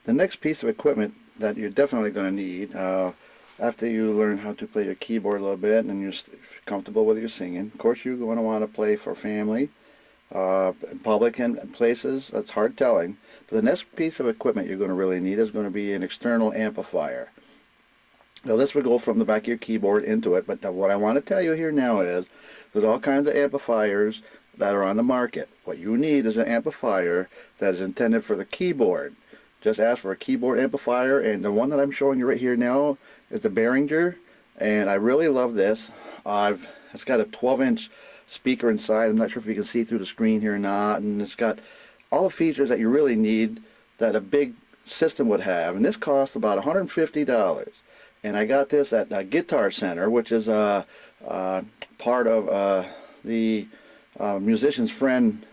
the next piece of equipment that you're definitely going to need after you learn how to play your keyboard a little bit and you're comfortable with your singing. Of course, you're going to want to play for family, in public and places. That's hard telling. But the next piece of equipment you're going to really need is going to be an external amplifier. Now this would go from the back of your keyboard into it, but what I want to tell you here now is there's all kinds of amplifiers that are on the market. What you need is an amplifier that is intended for the keyboard. Just ask for a keyboard amplifier, and the one that I'm showing you right here now is the BEHRINGER, and I really love this. It's got a 12-inch speaker inside. I'm not sure if you can see through the screen here or not, and it's got all the features that you really need that a big system would have, and this costs about $150. And I got this at Guitar Center, which is part of the Musician's Friend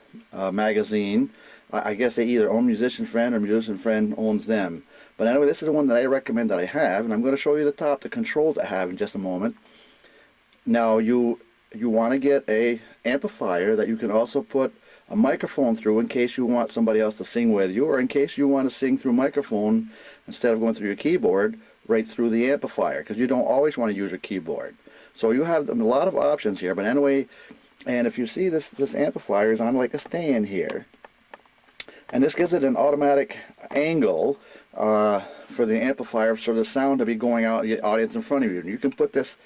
magazine. I guess they either own Musician Friend or Musician Friend owns them. But anyway, this is the one that I recommend that I have, and I'm going to show you the controls I have in just a moment. Now you want to get a amplifier that you can also put a microphone through in case you want somebody else to sing with you, or in case you want to sing through microphone instead of going through your keyboard, right through the amplifier, because you don't always want to use your keyboard. So you have a lot of options here. But anyway, and if you see this amplifier is on like a stand here, and this gives it an automatic angle for the amplifier for the sound to be going out to the audience in front of you. And you can put this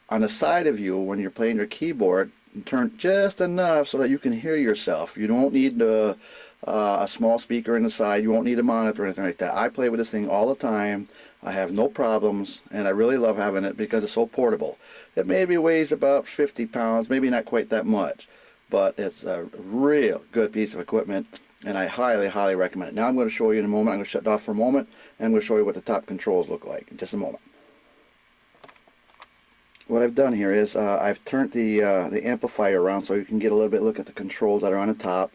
on the side of you when you're playing your keyboard and turn just enough so that you can hear yourself. You don't need a small speaker in the side. You won't need a monitor or anything like that. I play with this thing all the time. I have no problems, and I really love having it because it's so portable. It maybe weighs about 50 pounds, maybe not quite that much, but it's a real good piece of equipment, and I highly, highly recommend it. Now I'm going to show you in a moment. I'm going to shut it off for a moment, and I'm going to show you what the top controls look like in just a moment. What I've done here is I've turned the amplifier around so you can get a little bit look at the controls that are on the top.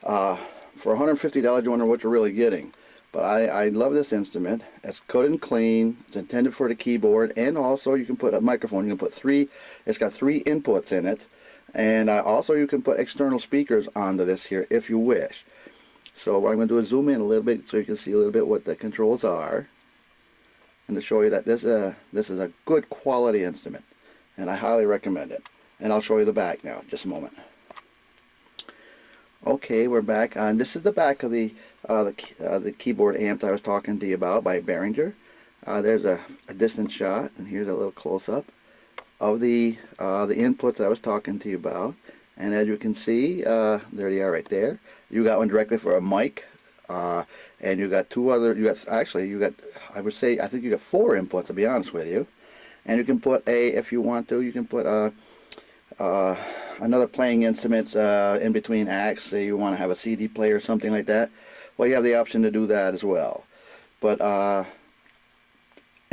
For $150, you wonder what you're really getting. But I love this instrument. It's good and clean. It's intended for the keyboard, and also you can put a microphone. You can put it's got 3 inputs in it, and also you can put external speakers onto this here if you wish. So what I'm going to do is zoom in a little bit so you can see a little bit what the controls are, and to show you that this is a good quality instrument, and I highly recommend it. And I'll show you the back now, just a moment. Okay, we're back on. This is the back of the keyboard amp that I was talking to you about by BEHRINGER. There's a distant shot, and here's a little close-up of the inputs that I was talking to you about. And as you can see, there they are right there. You got one directly for a mic, and you got 2 other. I would say, I think you got 4 inputs, to be honest with you. And you can put if you want to, you can put another playing instruments in between acts. Say you want to have a CD player or something like that. Well, you have the option to do that as well. But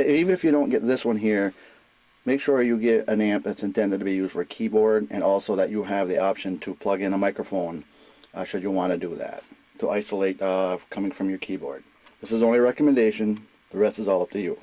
even if you don't get this one here, make sure you get an amp that's intended to be used for a keyboard, and also that you have the option to plug in a microphone should you want to do that, to isolate coming from your keyboard. This is only a recommendation. The rest is all up to you.